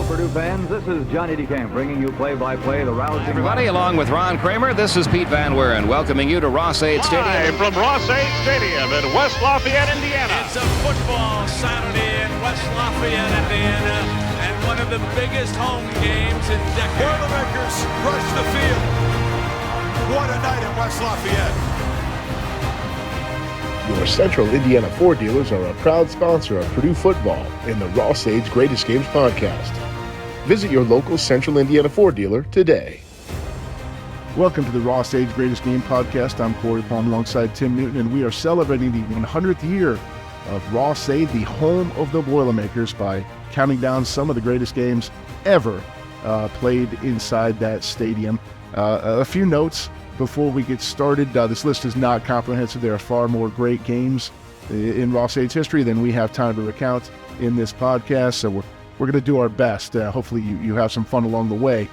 Purdue fans. This is Johnny DeCamp bringing you play-by-play the rousing... Hi, everybody, along with Ron Kramer, this is Pete Van Weeren welcoming you to Ross-Ade Stadium. Live from Ross-Ade Stadium in West Lafayette, Indiana. It's a football Saturday in West Lafayette, Indiana, and one of the biggest home games in decades. Boilermakers rush the field. What a night in West Lafayette. Your Central Indiana Ford dealers are a proud sponsor of Purdue football in the Ross-Ade's Greatest Games podcast. Visit your local Central Indiana Ford dealer today. Welcome to the Ross-Ade's Greatest Game podcast. I'm Corey Palm alongside Tim Newton, and we are celebrating the 100th year of Ross-Ade, the home of the Boilermakers, by counting down some of the greatest games ever played inside that stadium. A few notes before we get started. This list is not comprehensive. There are far more great games in Ross-Ade's history than we have time to recount in this podcast, so we're going to do our best. Hopefully you have some fun along the way.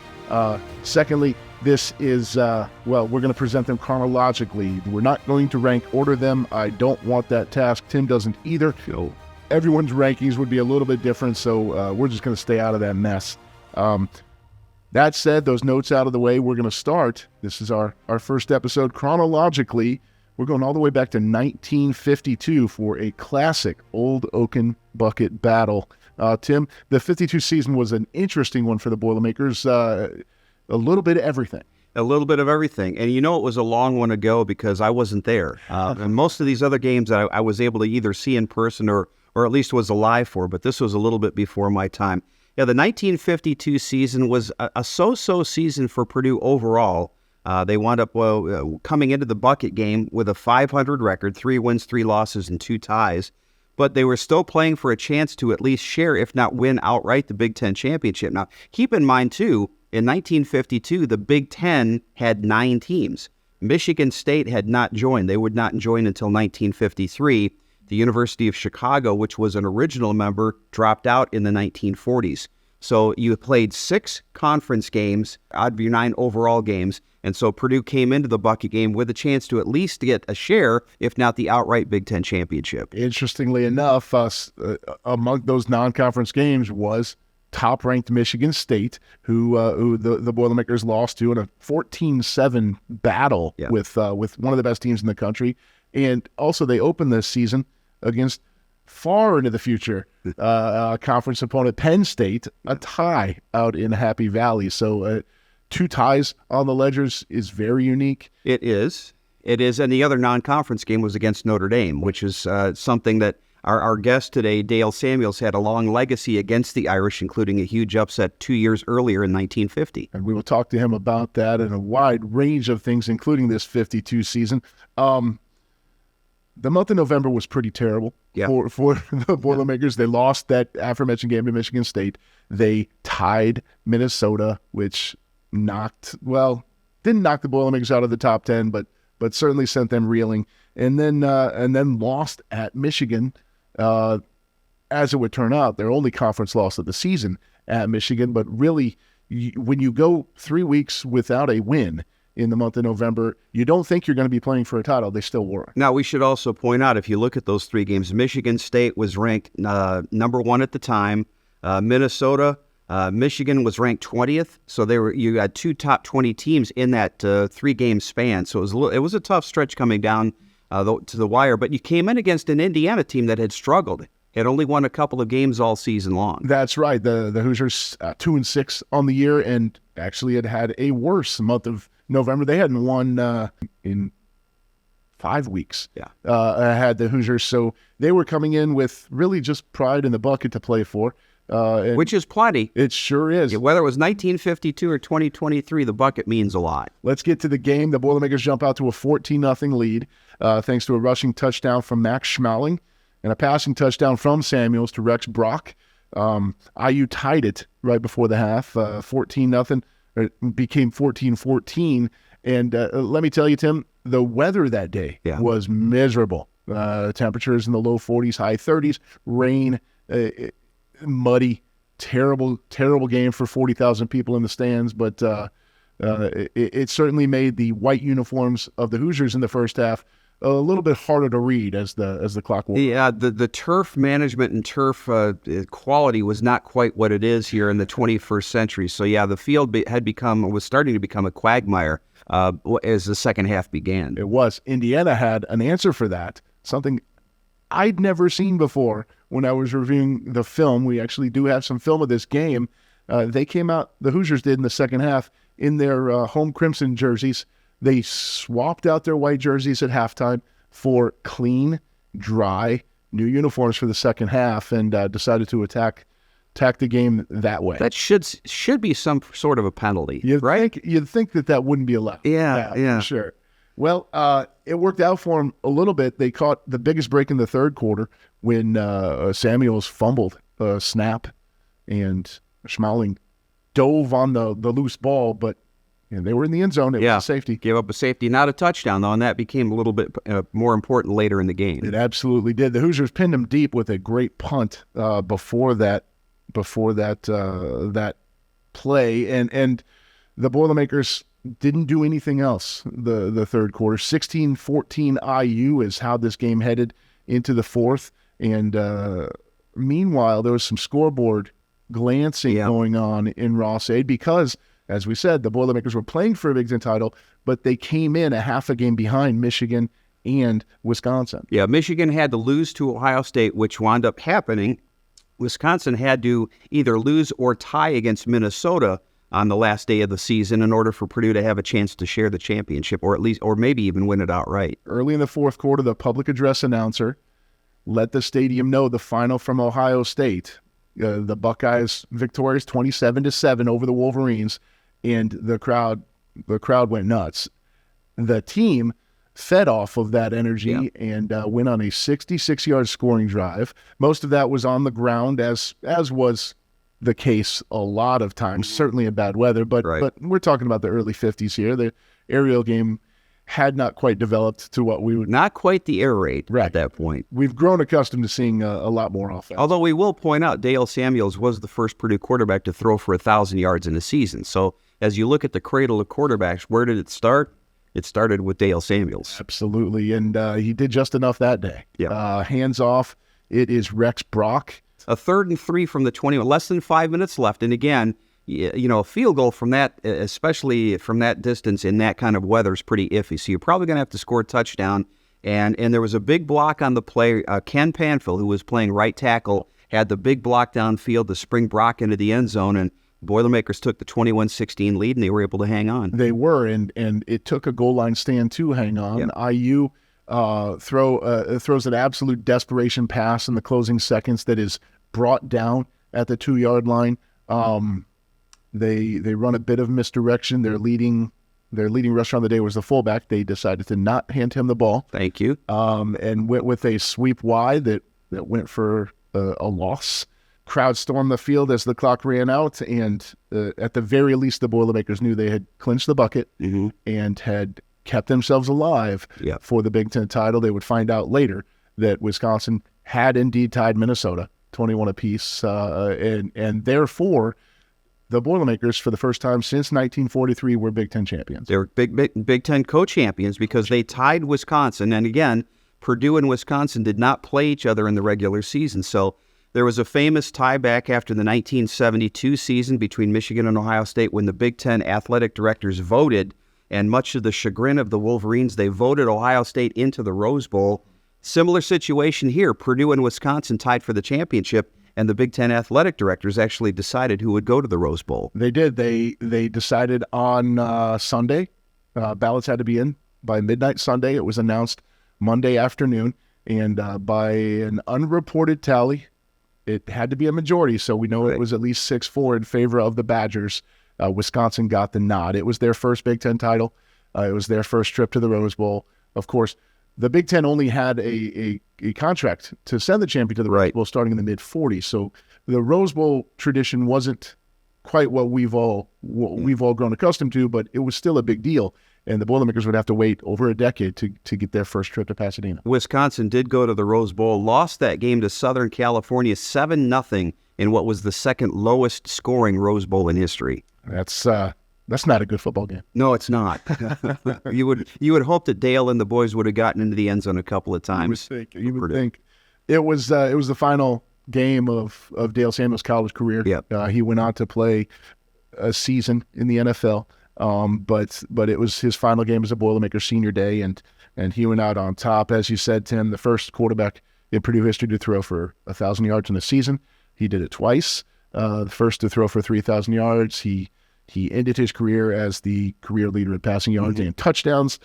Secondly, this is, we're going to present them chronologically. We're not going to order them. I don't want that task. Tim doesn't either. Everyone's rankings would be a little bit different, so we're just going to stay out of that mess. That said, those notes out of the way, we're going to start. This is our first episode chronologically. We're going all the way back to 1952 for a classic Old Oaken Bucket battle. Tim, the 52 season was an interesting one for the Boilermakers. A little bit of everything. A little bit of everything. And it was a long one ago because I wasn't there. And most of these other games I was able to either see in person or at least was alive for, but this was a little bit before my time. Yeah, the 1952 season was a so-so season for Purdue overall. They wound up coming into the bucket game with a 500 record, 3 wins, 3 losses, and 2 ties. But they were still playing for a chance to at least share, if not win outright, the Big Ten championship. Now, keep in mind, too, in 1952, the Big Ten had 9 teams. Michigan State had not joined. They would not join until 1953. The University of Chicago, which was an original member, dropped out in the 1940s. So you played 6 conference games out of your 9 overall games. And so Purdue came into the bucket game with a chance to at least get a share, if not the outright Big Ten championship. Interestingly enough, among those non-conference games was top-ranked Michigan State, who the Boilermakers lost to in a 14-7 battle with one of the best teams in the country. And also they opened this season against far into the future conference opponent Penn State, a tie out in Happy Valley. So 2 ties on the ledgers is very unique. It is. And the other non-conference game was against Notre Dame, which is something that our guest today, Dale Samuels, had a long legacy against the Irish, including a huge upset 2 years earlier in 1950. And we will talk to him about that and a wide range of things, including this 52 season. The month of November was pretty terrible for the Boilermakers. They lost that aforementioned game to Michigan State. They tied Minnesota, which didn't knock the Boilermakers out of the top 10, but certainly sent them reeling. And then lost at Michigan, as it would turn out, their only conference loss of the season at Michigan. But really, when you go 3 weeks without a win in the month of November, you don't think you're going to be playing for a title. They still were. Now, we should also point out, if you look at those 3 games, Michigan State was ranked number 1 at the time. Michigan was ranked 20th. So you had 2 top 20 teams in that 3-game span. So it was a tough stretch coming down to the wire. But you came in against an Indiana team that had struggled. Had only won a couple of games all season long. That's right. The Hoosiers 2-6 on the year, and actually had a worse month of November. They hadn't won in 5 weeks. Had the Hoosiers, so they were coming in with really just pride in the bucket to play for, which is plenty. It sure is. Whether it was 1952 or 2023, the bucket means a lot. Let's get to the game. The Boilermakers jump out to a 14-0 lead, thanks to a rushing touchdown from Max Schmaling and a passing touchdown from Samuels to Rex Brock. IU tied it right before the half, 14-0. It became 14-14. And let me tell you, Tim, the weather that day was miserable. Temperatures in the low 40s, high 30s, rain, muddy, terrible game for 40,000 people in the stands. But it certainly made the white uniforms of the Hoosiers in the first half little bit harder to read as the clock wore. Yeah, the turf management and turf quality was not quite what it is here in the 21st century. So yeah, the field was starting to become a quagmire as the second half began. It was. Indiana had an answer for that, something I'd never seen before when I was reviewing the film. We actually do have some film of this game. They came out, the Hoosiers did in the second half, in their home crimson jerseys. They swapped out their white jerseys at halftime for clean, dry, new uniforms for the second half, and decided to attack the game that way. That should be some sort of a penalty, right? You'd think that wouldn't be allowed. Yeah. For sure. Well, it worked out for them a little bit. They caught the biggest break in the third quarter when Samuels fumbled a snap, and Schmaling dove on the loose ball, but they were in the end zone. It was a safety. Gave up a safety, not a touchdown, though, and that became a little bit more important later in the game. It absolutely did. The Hoosiers pinned him deep with a great punt before that play, and the Boilermakers didn't do anything else the third quarter. 16-14 IU is how this game headed into the fourth, and meanwhile, there was some scoreboard glancing going on in Ross-Ade because, as we said, the Boilermakers were playing for a Big Ten title, but they came in a half a game behind Michigan and Wisconsin. Yeah, Michigan had to lose to Ohio State, which wound up happening. Wisconsin had to either lose or tie against Minnesota on the last day of the season in order for Purdue to have a chance to share the championship, or maybe even win it outright. Early in the fourth quarter, the public address announcer let the stadium know the final from Ohio State. The Buckeyes victorious 27-7 over the Wolverines, and the crowd went nuts. The team fed off of that energy and went on a 66-yard scoring drive. Most of that was on the ground, as was the case a lot of times, certainly in bad weather. But we're talking about the early 50s here. The aerial game had not quite developed to what we would... Not quite the air raid at that point. We've grown accustomed to seeing a lot more offense. Although we will point out Dale Samuels was the first Purdue quarterback to throw for 1,000 yards in a season. So as you look at the cradle of quarterbacks, where did it start? It started with Dale Samuels. Absolutely, and he did just enough that day. Hands off, it is Rex Brock. A 3rd and 3 from the 20, less than 5 minutes left. And again, a field goal from that, especially from that distance in that kind of weather, is pretty iffy. So you're probably going to have to score a touchdown. And there was a big block on the play. Ken Panfill, who was playing right tackle, had the big block downfield to spring Brock into the end zone. And Boilermakers took the 21-16 lead, and they were able to hang on. They were, and it took a goal line stand to hang on. IU throws an absolute desperation pass in the closing seconds that is brought down at the 2-yard line. They run a bit of misdirection. Their leading rusher on the day was the fullback. They decided to not hand him the ball. Thank you. And went with a sweep wide that went for a loss. Crowd stormed the field as the clock ran out, and at the very least, the Boilermakers knew they had clinched the bucket and had kept themselves alive for the Big Ten title. They would find out later that Wisconsin had indeed tied Minnesota 21 apiece, and therefore the Boilermakers, for the first time since 1943, were Big Ten champions. They were Big Ten co-champions because they tied Wisconsin, and again, Purdue and Wisconsin did not play each other in the regular season, so there was a famous tie back after the 1972 season between Michigan and Ohio State when the Big Ten athletic directors voted, and much to the chagrin of the Wolverines, they voted Ohio State into the Rose Bowl. Similar situation here. Purdue and Wisconsin tied for the championship, and the Big Ten athletic directors actually decided who would go to the Rose Bowl. They did. They decided on Sunday. Ballots had to be in by midnight Sunday. It was announced Monday afternoon, and by an unreported tally, it had to be a majority, so we know it was at least 6-4 in favor of the Badgers. Wisconsin got the nod. It was their first Big Ten title. It was their first trip to the Rose Bowl. Of course, the Big Ten only had a contract to send the champion to the Rose Bowl starting in the mid-'40s, so the Rose Bowl tradition wasn't quite what we've all grown accustomed to, but it was still a big deal. And the Boilermakers would have to wait over a decade to get their first trip to Pasadena. Wisconsin did go to the Rose Bowl, lost that game to Southern California 7-0 in what was the second lowest scoring Rose Bowl in history. That's That's not a good football game. No, it's not. You would hope that Dale and the boys would have gotten into the end zone a couple of times. You would think. It was the final game of Dale Samuels' college career. Yep. He went on to play a season in the NFL, but it was his final game as a Boilermaker senior day, and he went out on top. As you said, Tim, the first quarterback in Purdue history to throw for 1,000 yards in a season. He did it twice. The first to throw for 3,000 yards. He ended his career as the career leader in passing yards and touchdowns.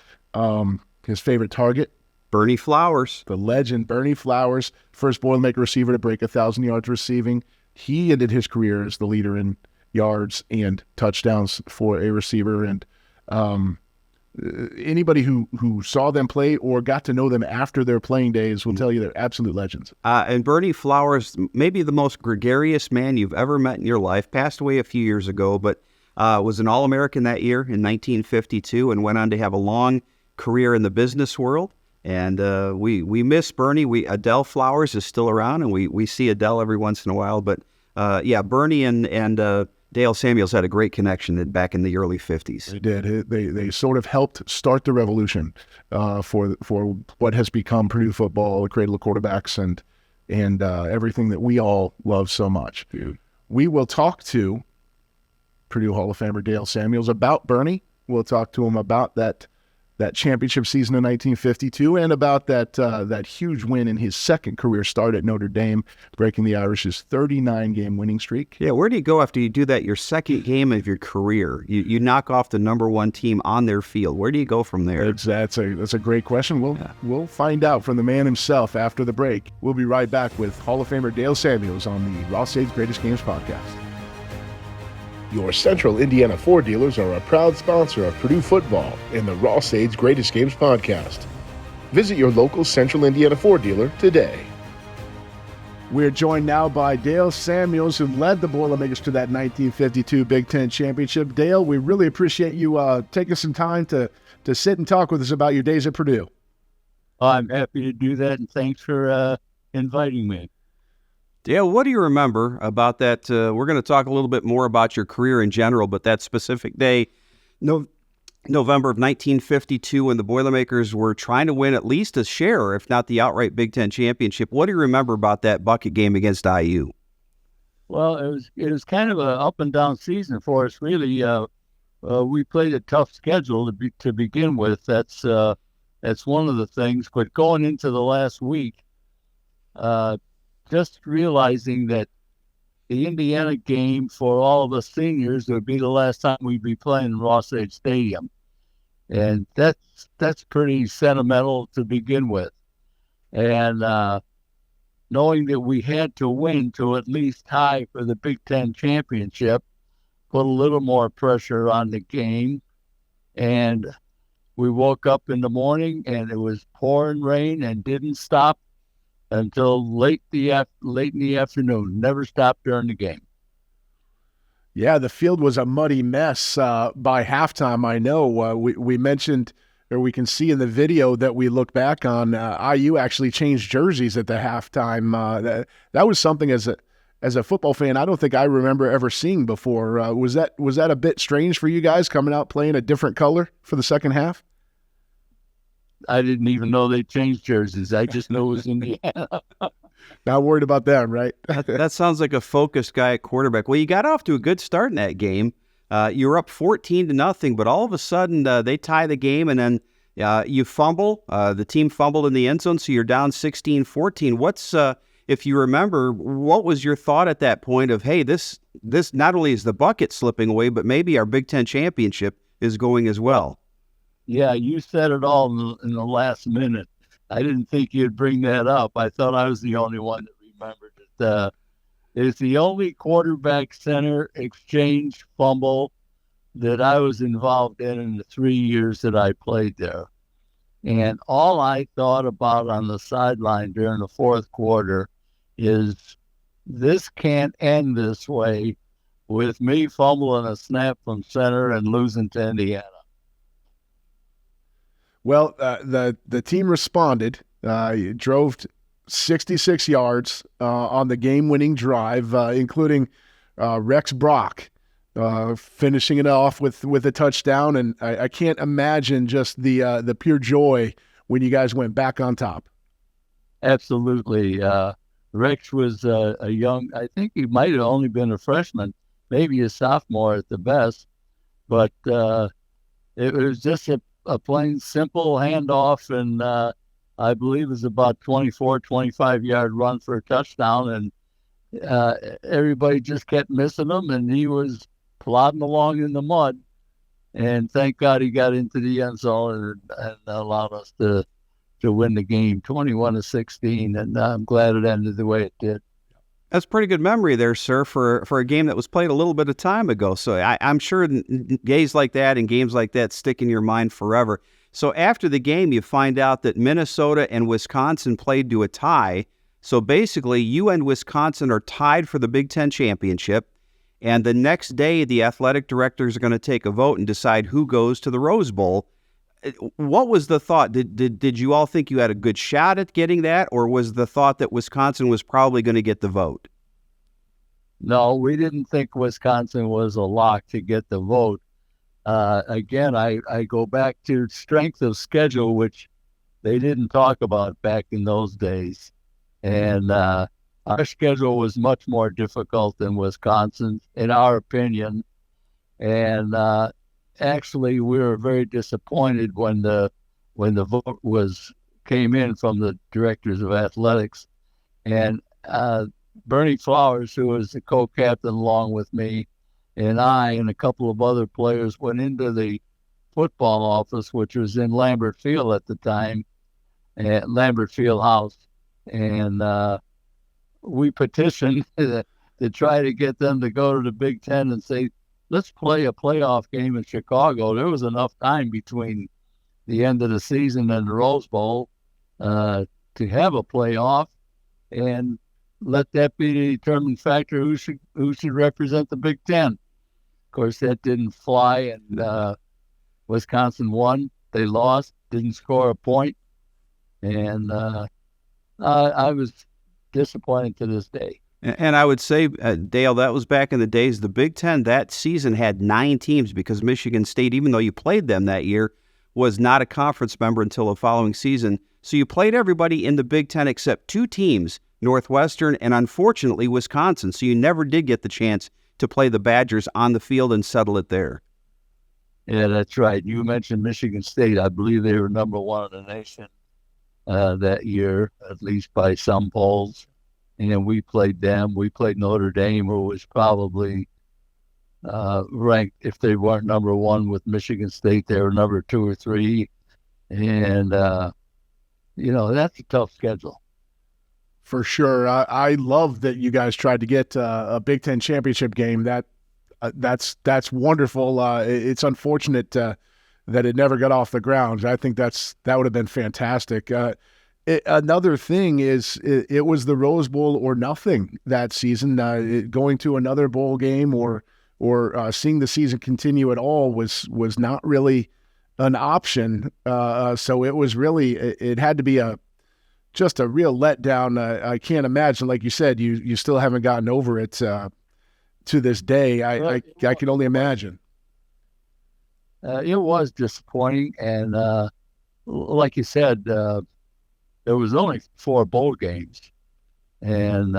His favorite target, Bernie Flowers. the legend Bernie Flowers, first Boilermaker receiver to break 1,000 yards receiving. He ended his career as the leader in yards and touchdowns for a receiver. And anybody who saw them play or got to know them after their playing days will tell you they're absolute legends. And Bernie Flowers, maybe the most gregarious man you've ever met in your life, passed away a few years ago, but was an All-American that year in 1952 and went on to have a long career in the business world. And we miss Bernie. Adele Flowers is still around, and we see Adele every once in a while. But Bernie and Dale Samuels had a great connection back in the early 50s. They did. They sort of helped start the revolution for what has become Purdue football, the Cradle of Quarterbacks, and everything that we all love so much. We will talk to Purdue Hall of Famer Dale Samuels about Bernie. We'll talk to him about that championship season in 1952 and about that huge win in his second career start at Notre Dame, breaking the Irish's 39-game winning streak. Yeah, where do you go after you do that, your second game of your career? You knock off the number one team on their field. Where do you go from there? That's a great question. We'll find out from the man himself after the break. We'll be right back with Hall of Famer Dale Samuels on the Ross-Ade's Greatest Games podcast. Your Central Indiana Ford dealers are a proud sponsor of Purdue football in the Ross-Ade's Greatest Games podcast. Visit your local Central Indiana Ford dealer today. We're joined now by Dale Samuels, who led the Boilermakers to that 1952 Big Ten championship. Dale, we really appreciate you taking some time to sit and talk with us about your days at Purdue. I'm happy to do that, and thanks for inviting me. Dale, what do you remember about that? We're going to talk a little bit more about your career in general, but that specific day, November of 1952, when the Boilermakers were trying to win at least a share, if not the outright Big Ten championship. What do you remember about that bucket game against IU? Well, it was kind of an up and down season for us, really. We played a tough schedule to begin with. That's one of the things. But going into the last week, just realizing that the Indiana game for all of us seniors would be the last time we'd be playing in Ross-Ade Stadium. And that's pretty sentimental to begin with. And knowing that we had to win to at least tie for the Big Ten championship put a little more pressure on the game. And we woke up in the morning and it was pouring rain and didn't stop until late in the afternoon. Never stopped during the game. Yeah, the field was a muddy mess by halftime. I know we mentioned, or we can see in the video that we look back on, IU actually changed jerseys at the halftime. That was something as a football fan I don't think I remember ever seeing before. Was that a bit strange for you guys coming out playing a different color for the second half? I didn't even know they changed jerseys. I just know it was Indiana. Not worried about them, right? That sounds like a focused guy at quarterback. Well, you got off to a good start in that game. You were up 14-0, but all of a sudden they tie the game, and then you fumble. The team fumbled in the end zone, so you're down 16-14. If you remember, what was your thought at that point of, hey, this not only is the bucket slipping away, but maybe our Big Ten championship is going as well? Yeah, you said it all in the last minute. I didn't think you'd bring that up. I thought I was the only one that remembered it. It's the only quarterback-center exchange fumble that I was involved in the 3 years that I played there. And all I thought about on the sideline during the fourth quarter is this can't end this way with me fumbling a snap from center and losing to Indiana. Well, the team responded. Drove 66 yards on the game-winning drive, including Rex Brock finishing it off with a touchdown. And I can't imagine just the pure joy when you guys went back on top. Absolutely. Rex was a young, I think he might have only been a freshman, maybe a sophomore at the best, but it was just a plain simple handoff, and I believe it was about 24, 25-yard run for a touchdown, and everybody just kept missing him, and he was plodding along in the mud, and thank God he got into the end zone and allowed us to win the game 21-16, and I'm glad it ended the way it did. That's pretty good memory there, sir, for a game that was played a little bit of time ago. So I'm sure days like that and games like that stick in your mind forever. So after the game, you find out that Minnesota and Wisconsin played to a tie. So basically, you and Wisconsin are tied for the Big Ten championship. And the next day, the athletic directors are going to take a vote and decide who goes to the Rose Bowl. What was the thought? Did you all think you had a good shot at getting that, or was the thought that Wisconsin was probably going to get the vote? No, we didn't think Wisconsin was a lock to get the vote. Again, I go back to strength of schedule, which they didn't talk about back in those days. And our schedule was much more difficult than Wisconsin's, in our opinion. And actually, we were very disappointed when the vote came in from the directors of athletics, and Bernie Flowers, who was the co-captain along with me, and I and a couple of other players went into the football office, which was in Lambert Field at the time, at Lambert Field House, and we petitioned to try to get them to go to the Big Ten and say, let's play a playoff game in Chicago. There was enough time between the end of the season and the Rose Bowl to have a playoff, and let that be the determining factor who should represent the Big Ten. Of course, that didn't fly, and Wisconsin won. They lost, didn't score a point, and I was disappointed to this day. And I would say, Dale, that was back in the days. The Big Ten that season had 9 teams because Michigan State, even though you played them that year, was not a conference member until the following season. So you played everybody in the Big Ten except 2 teams, Northwestern and unfortunately Wisconsin. So you never did get the chance to play the Badgers on the field and settle it there. Yeah, that's right. You mentioned Michigan State. I believe they were number 1 in the nation that year, at least by some polls. And we played them. We played Notre Dame, who was probably ranked, if they weren't number 1 with Michigan State, they were number 2 or 3. And, that's a tough schedule. For sure. I love that you guys tried to get a Big Ten championship game. That's wonderful. It's unfortunate that it never got off the ground. I think that would have been fantastic. Another thing is it was the Rose Bowl or nothing that season. Going to another bowl game or seeing the season continue at all was not really an option. So it was really, it had to be just a real letdown. I can't imagine, like you said, you still haven't gotten over it to this day. I can only imagine. It was disappointing, and like you said, there was only 4 bowl games, and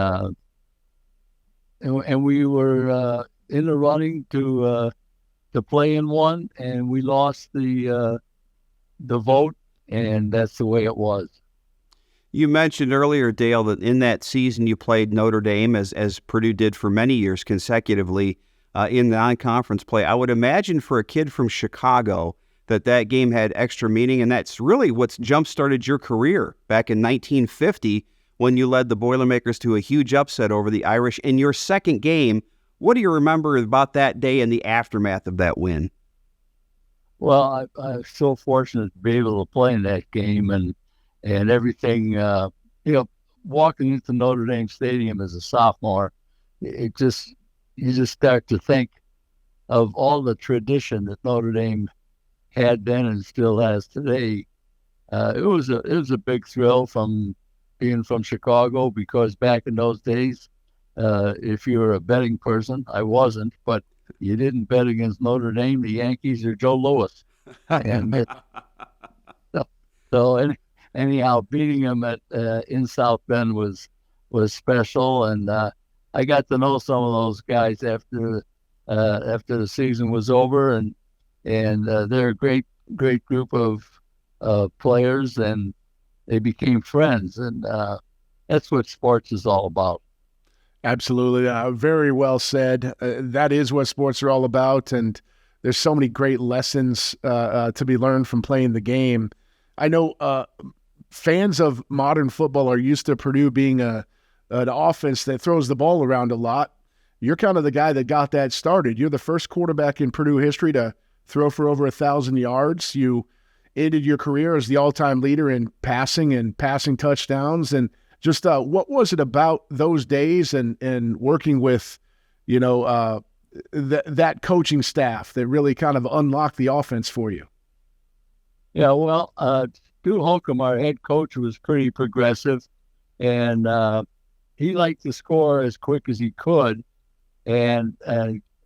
we were in the running to play in one, and we lost the vote, and that's the way it was. You mentioned earlier, Dale, that in that season you played Notre Dame, as Purdue did for many years consecutively in non-conference play. I would imagine for a kid from Chicago that game had extra meaning, and that's really what's jump-started your career back in 1950 when you led the Boilermakers to a huge upset over the Irish in your second game. What do you remember about that day and the aftermath of that win? Well, I was so fortunate to be able to play in that game, and everything, walking into Notre Dame Stadium as a sophomore, you just start to think of all the tradition that Notre Dame had then and still has today. It was a big thrill from being from Chicago, because back in those days, if you were a betting person, I wasn't, but you didn't bet against Notre Dame, the Yankees, or Joe Louis. And anyhow, beating them in South Bend was special, and I got to know some of those guys after the season was over, and they're a great group of players, and they became friends, and that's what sports is all about. Absolutely. Very well said. That is what sports are all about, and there's so many great lessons to be learned from playing the game. I know fans of modern football are used to Purdue being an offense that throws the ball around a lot. You're kind of the guy that got that started. You're the first quarterback in Purdue history to throw for over 1,000 yards. You ended your career as the all-time leader in passing and passing touchdowns. And just what was it about those days and working with, that coaching staff that really kind of unlocked the offense for you? Yeah, well, Stu Holcomb, our head coach, was pretty progressive, and he liked to score as quick as he could. And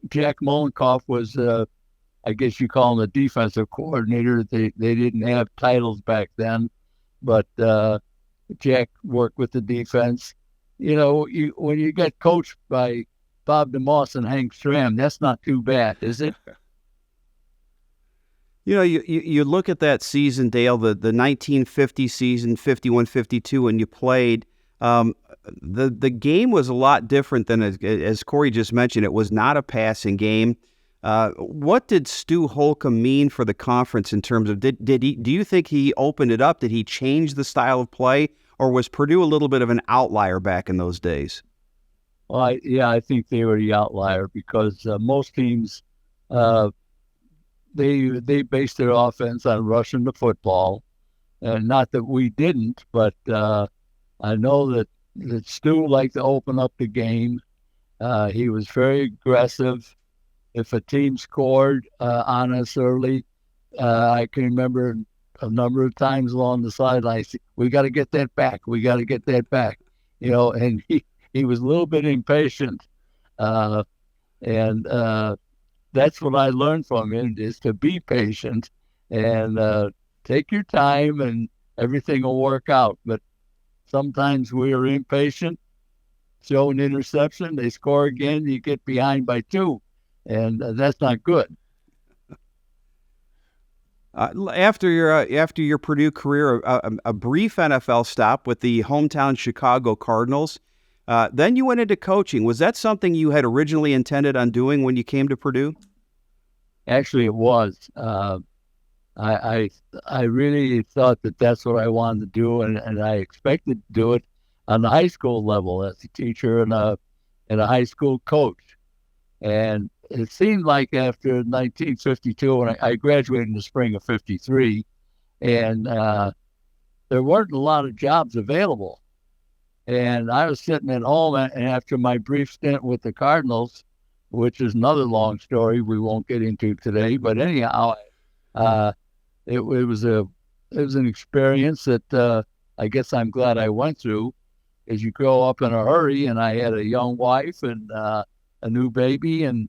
Jack Molenkoff was, I guess you call him the defensive coordinator. They didn't have titles back then, but Jack worked with the defense. When you get coached by Bob DeMoss and Hank Stram, that's not too bad, is it? You look at that season, Dale, the 1950 season, 51-52, and you played. The game was a lot different than, as Corey just mentioned, it was not a passing game. What did Stu Holcomb mean for the conference in terms of, do you think he opened it up? Did he change the style of play, or was Purdue a little bit of an outlier back in those days? Well, I think they were the outlier because most teams, they based their offense on rushing the football, and not that we didn't, but I know that Stu liked to open up the game. He was very aggressive. If a team scored on us early, I can remember a number of times along the sideline, we got to get that back. We got to get that back. And he was a little bit impatient. And that's what I learned from him, is to be patient and take your time, and everything will work out. But sometimes we are impatient, throw an interception, they score again, you get behind by 2. And that's not good. After your Purdue career, a brief NFL stop with the hometown Chicago Cardinals. Then you went into coaching. Was that something you had originally intended on doing when you came to Purdue? Actually, it was. I really thought that that's what I wanted to do, and I expected to do it on the high school level as a teacher and a high school coach. And it seemed like after 1952, when I graduated in the spring of 53, and there weren't a lot of jobs available. And I was sitting at home, and after my brief stint with the Cardinals, which is another long story we won't get into today, but anyhow, it was an experience that I guess I'm glad I went through. As you grow up in a hurry, and I had a young wife and a new baby, and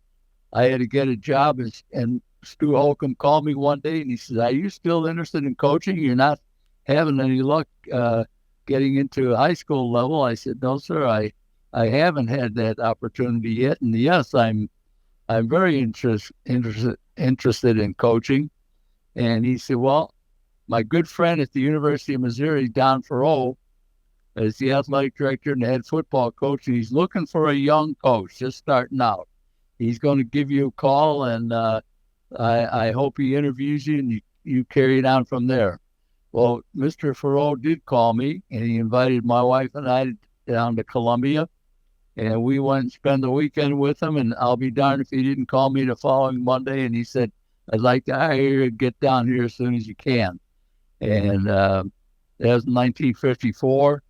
I had to get a job. And Stu Holcomb called me one day, and he said, "Are you still interested in coaching? You're not having any luck getting into high school level." I said, "No, sir, I haven't had that opportunity yet. And yes, I'm very interested in coaching." And he said, "Well, my good friend at the University of Missouri, Don Farrell, is the athletic director and the head football coach, and he's looking for a young coach just starting out. He's going to give you a call, and I hope he interviews you, and you carry it on from there." Well, Mr. Farrell did call me, and he invited my wife and I down to Columbia, and we went and spent the weekend with him. And I'll be darned if he didn't call me the following Monday, and he said, "I'd like to hire you to get down here as soon as you can." And that was 1954,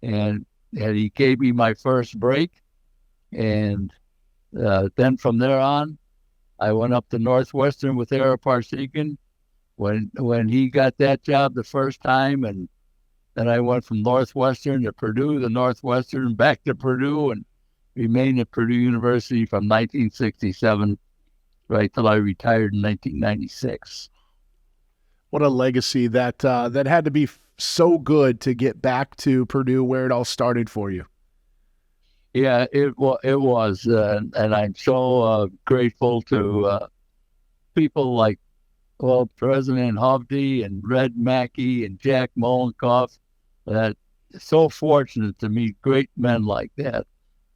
and he gave me my first break. And then from there on, I went up to Northwestern with Ara Parsekian when he got that job the first time, and then I went from Northwestern to Purdue, to Northwestern, back to Purdue, and remained at Purdue University from 1967 right till I retired in 1996. What a legacy that had to be so good to get back to Purdue where it all started for you. Yeah, it was, and I'm so grateful to people like, President Hovde and Red Mackey and Jack Molenkoff. That so fortunate to meet great men like that.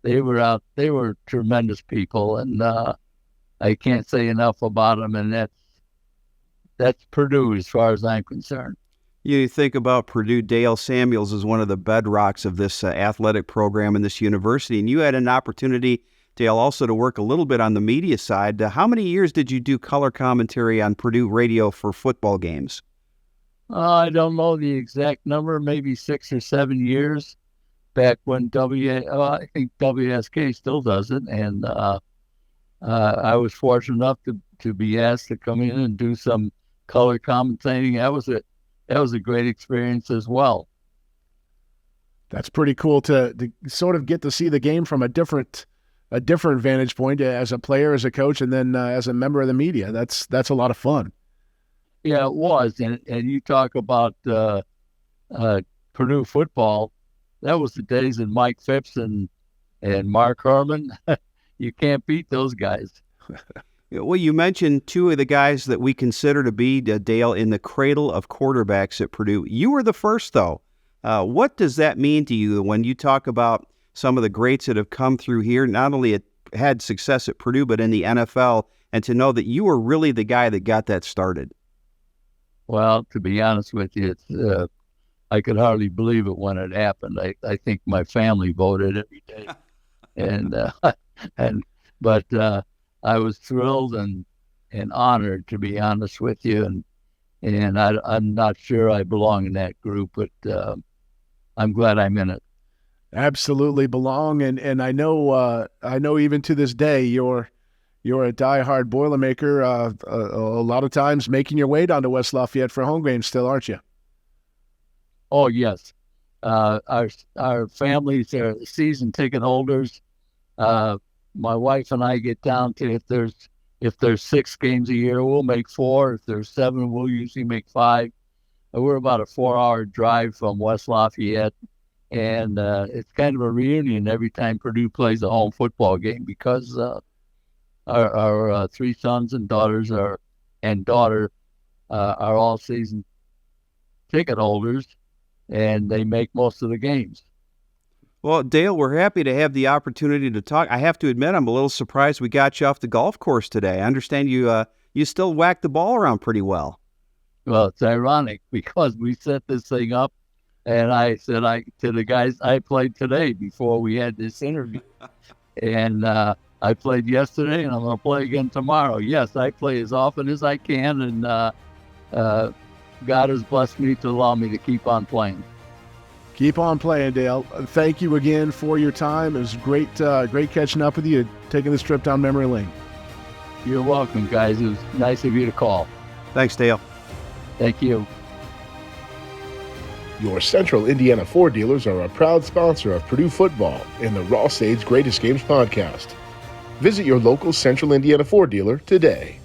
They were tremendous people, and I can't say enough about them. And that's Purdue as far as I'm concerned. You think about Purdue, Dale Samuels is one of the bedrocks of this athletic program in this university, and you had an opportunity, Dale, also to work a little bit on the media side. How many years did you do color commentary on Purdue radio for football games? I don't know the exact number, maybe 6 or 7 years back when I think WSK still does it, and I was fortunate enough to be asked to come in and do some color commentating. That was a great experience as well. That's pretty cool to sort of get to see the game from a different vantage point as a player, as a coach, and then as a member of the media. That's a lot of fun. Yeah, it was. And you talk about Purdue football. That was the days of Mike Phipps and Mark Herman. You can't beat those guys. Well, you mentioned two of the guys that we consider to be, Dale, in the cradle of quarterbacks at Purdue. You were the first, though. What does that mean to you when you talk about some of the greats that have come through here, not only had success at Purdue, but in the NFL, and to know that you were really the guy that got that started? Well, to be honest with you, I could hardly believe it when it happened. I think my family voted every day. But I was thrilled and honored, to be honest with you, and I'm not sure I belong in that group, but I'm glad I'm in it. Absolutely belong, and I know even to this day you're a diehard Boilermaker. A lot of times making your way down to West Lafayette for home games, still, aren't you? Oh yes, our families are season ticket holders. My wife and I get down to, if there's 6 games a year, we'll make 4. If there's 7, we'll usually make 5. We're about a 4-hour drive from West Lafayette, and it's kind of a reunion every time Purdue plays a home football game, because our 3 sons and daughters are all season ticket holders, and they make most of the games. Well, Dale, we're happy to have the opportunity to talk. I have to admit, I'm a little surprised we got you off the golf course today. I understand you still whack the ball around pretty well. Well, it's ironic because we set this thing up, and I said to the guys, I played today before we had this interview. And I played yesterday, and I'm going to play again tomorrow. Yes, I play as often as I can, and God has blessed me to allow me to keep on playing. Keep on playing, Dale. Thank you again for your time. It was great catching up with you, taking this trip down memory lane. You're welcome, guys. It was nice of you to call. Thanks, Dale. Thank you. Your Central Indiana Ford dealers are a proud sponsor of Purdue football in the Ross-Ade Greatest Games podcast. Visit your local Central Indiana Ford dealer today.